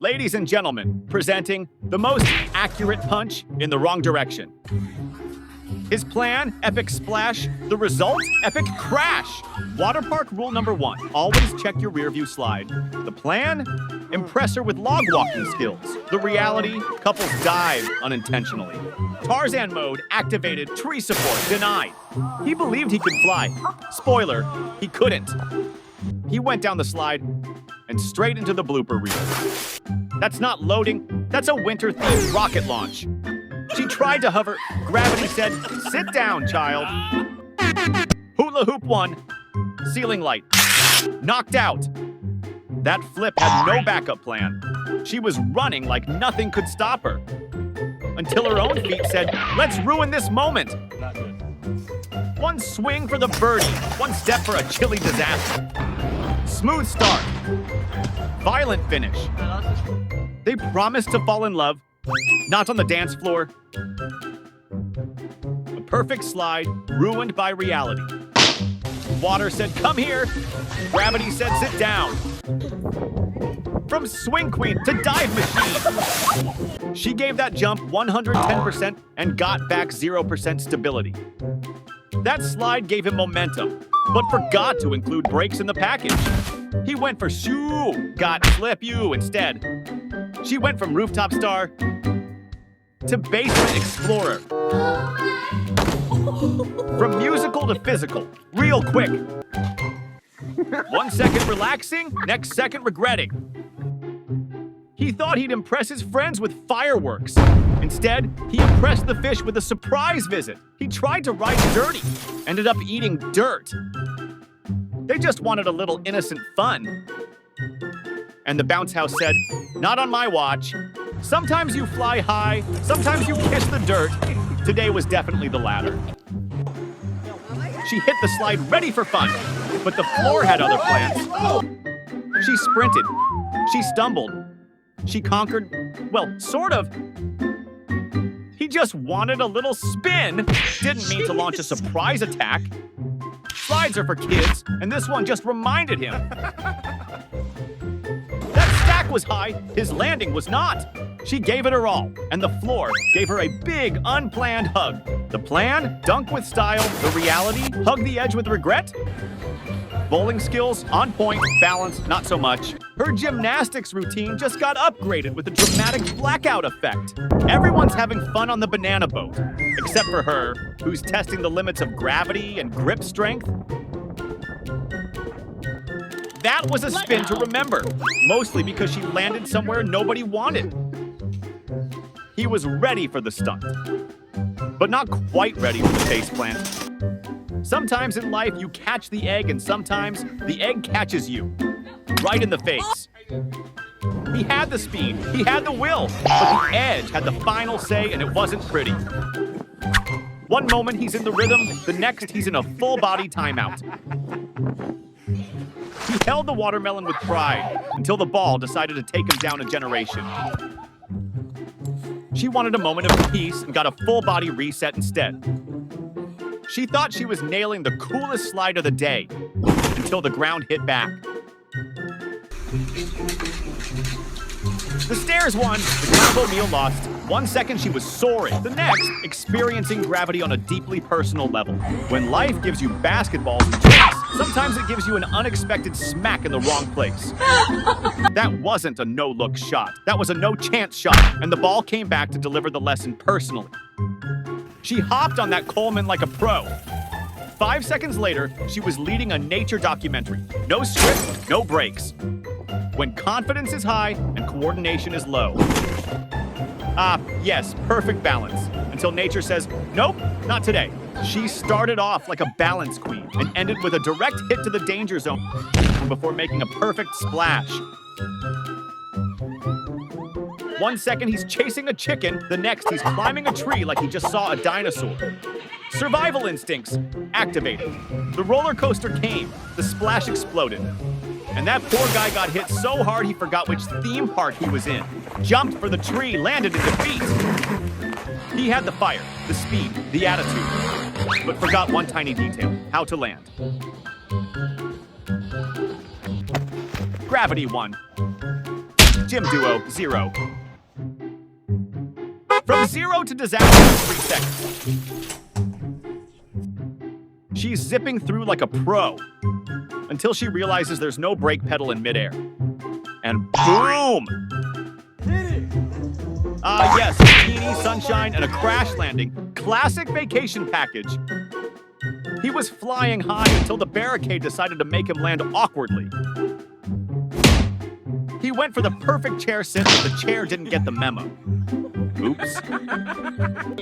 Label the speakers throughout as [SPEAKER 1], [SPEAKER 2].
[SPEAKER 1] Ladies and gentlemen, presenting the most accurate punch in the wrong direction. His plan, epic splash. The result, epic crash. Water park rule number 1, always check your rear view slide. The plan, impress her with log walking skills. The reality, couples dive unintentionally. Tarzan mode activated, tree support denied. He believed he could fly. Spoiler, he couldn't. He went down the slide and straight into the blooper reel. That's not loading, that's a winter-themed rocket launch. She tried to hover. Gravity said, sit down, child. Hula hoop 1. Ceiling light. Knocked out. That flip had no backup plan. She was running like nothing could stop her. Until her own feet said, let's ruin this moment.
[SPEAKER 2] Not good.
[SPEAKER 1] One swing for the birdie. One step for a chilly disaster. Smooth start. Violent finish. They promised to fall in love. Not on the dance floor. A perfect slide, ruined by reality. Water said, come here. Gravity said, sit down. From swing queen to dive machine. She gave that jump 110% and got back 0% stability. That slide gave him momentum, but forgot to include brakes in the package. He went for shoo, got flip you instead. She went from rooftop star to basement explorer. From musical to physical, real quick. 1 second relaxing, next second regretting. He thought he'd impress his friends with fireworks. Instead, he impressed the fish with a surprise visit. He tried to ride dirty, ended up eating dirt. They just wanted a little innocent fun. And the bounce house said, not on my watch. Sometimes you fly high, sometimes you kiss the dirt. Today was definitely the latter. She hit the slide ready for fun, but the floor had other plans. She sprinted, she stumbled, she conquered, well, sort of. He just wanted a little spin, didn't mean to launch a surprise attack. Slides are for kids, and this one just reminded him. That stack was high, his landing was not. She gave it her all, and the floor gave her a big, unplanned hug. The plan, dunk with style. The reality, hug the edge with regret. Bowling skills, on point. Balance, not so much. Her gymnastics routine just got upgraded with a dramatic blackout effect. Everyone's having fun on the banana boat, except for her, who's testing the limits of gravity and grip strength. That was a spin to remember, mostly because she landed somewhere nobody wanted. He was ready for the stunt, but not quite ready for the faceplant. Sometimes in life you catch the egg, and sometimes the egg catches you, right in the face. He had the speed, he had the will, but the edge had the final say, and it wasn't pretty. One moment he's in the rhythm, the next he's in a full-body timeout. He held the watermelon with pride until the ball decided to take him down a generation. She wanted a moment of peace and got a full-body reset instead. She thought she was nailing the coolest slide of the day until the ground hit back. The stairs won, the combo meal lost. 1 second she was soaring, the next experiencing gravity on a deeply personal level. When life gives you basketballs and tricks, sometimes it gives you an unexpected smack in the wrong place. That wasn't a no-look shot, that was a no-chance shot, and the ball came back to deliver the lesson personally. She hopped on that Coleman like a pro. 5 seconds later, she was leading a nature documentary. No script, no breaks. When confidence is high and coordination is low. Yes, perfect balance. Until nature says, nope, not today. She started off like a balance queen and ended with a direct hit to the danger zone before making a perfect splash. 1 second he's chasing a chicken, the next he's climbing a tree like he just saw a dinosaur. Survival instincts activated. The roller coaster came, the splash exploded. And that poor guy got hit so hard he forgot which theme park he was in. Jumped for the tree, landed in defeat. He had the fire, the speed, the attitude, but forgot one tiny detail, how to land. Gravity won. Gym duo, 0. From 0 to disaster in 3 seconds. She's zipping through like a pro until she realizes there's no brake pedal in midair. And boom! Yes, bikini, sunshine, and a crash landing. Classic vacation package. He was flying high until the barricade decided to make him land awkwardly. He went for the perfect chair sit, but the chair didn't get the memo. Oops.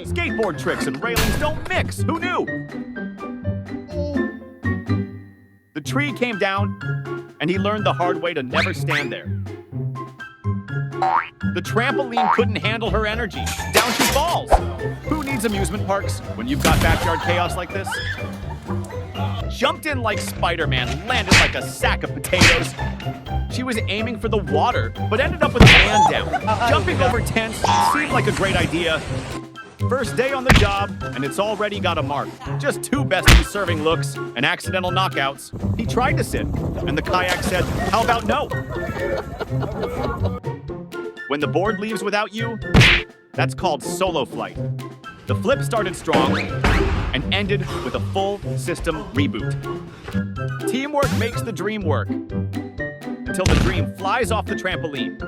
[SPEAKER 1] Skateboard tricks and railings don't mix. Who knew? The tree came down, and he learned the hard way to never stand there. The trampoline couldn't handle her energy. Down she falls. Who needs amusement parks when you've got backyard chaos like this? Jumped in like Spider-Man, landed like a sack of potatoes. She was aiming for the water, but ended up with a hand down. Jumping over tents seemed like a great idea. First day on the job, and it's already got a mark. Just 2 besties serving looks and accidental knockouts. He tried to sit, and the kayak said, "How about no?" When the board leaves without you, that's called solo flight. The flip started strong and ended with a full system reboot. Teamwork makes the dream work until the dream flies off the trampoline.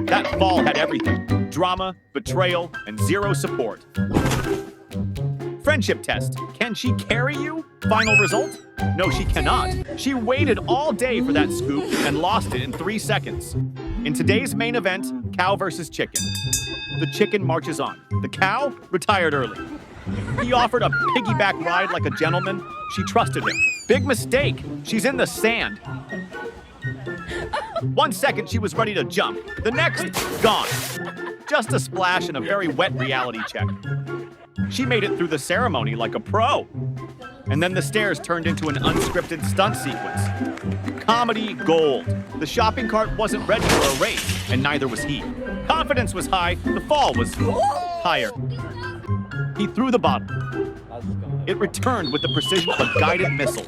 [SPEAKER 1] That fall had everything: drama, betrayal, and 0 support. Friendship test. Can she carry you? Final result? No, she cannot. She waited all day for that scoop and lost it in 3 seconds. In today's main event, cow versus chicken. The chicken marches on. The cow retired early. He offered a piggyback ride like a gentleman. She trusted him. Big mistake. She's in the sand. 1 second she was ready to jump. The next, gone. Just a splash and a very wet reality check. She made it through the ceremony like a pro. And then the stairs turned into an unscripted stunt sequence. Comedy gold. The shopping cart wasn't ready for a race, and neither was he. Confidence was high, the fall was higher. He threw the bottle. It returned with the precision of a guided missile.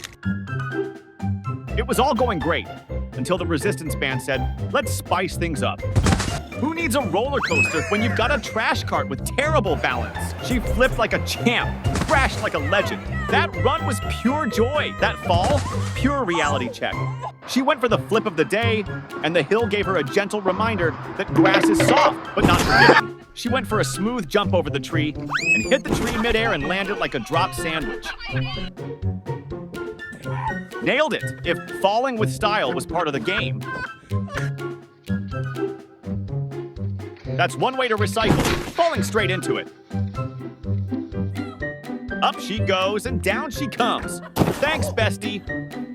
[SPEAKER 1] It was all going great, until the resistance band said, "Let's spice things up." Who needs a roller coaster when you've got a trash cart with terrible balance? She flipped like a champ, crashed like a legend. That run was pure joy. That fall, pure reality check. She went for the flip of the day, and the hill gave her a gentle reminder that grass is soft, but not forgiving. She went for a smooth jump over the tree and hit the tree midair and landed like a drop sandwich. Nailed it, if falling with style was part of the game. That's one way to recycle, falling straight into it. Up she goes and down she comes. Thanks, bestie.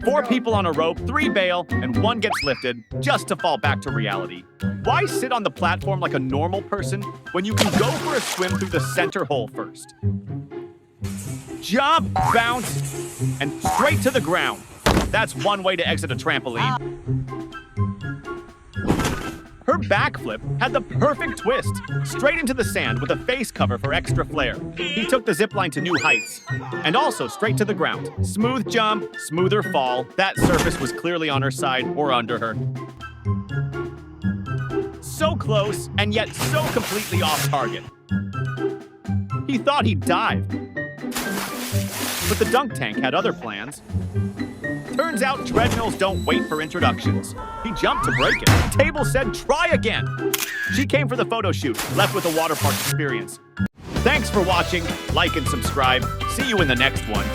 [SPEAKER 1] 4 people on a rope, 3 bail, and 1 gets lifted just to fall back to reality. Why sit on the platform like a normal person when you can go for a swim through the center hole first? Jump, bounce, and straight to the ground. That's one way to exit a trampoline. Her backflip had the perfect twist, straight into the sand with a face cover for extra flair. He took the zipline to new heights, and also straight to the ground. Smooth jump, smoother fall. That surface was clearly on her side or under her. So close, and yet so completely off target. He thought he'd dive, but the dunk tank had other plans. Turns out treadmills don't wait for introductions. He jumped to break it. The table said, "Try again." She came for the photo shoot, left with a water park experience. Thanks for watching. Like and subscribe. See you in the next one.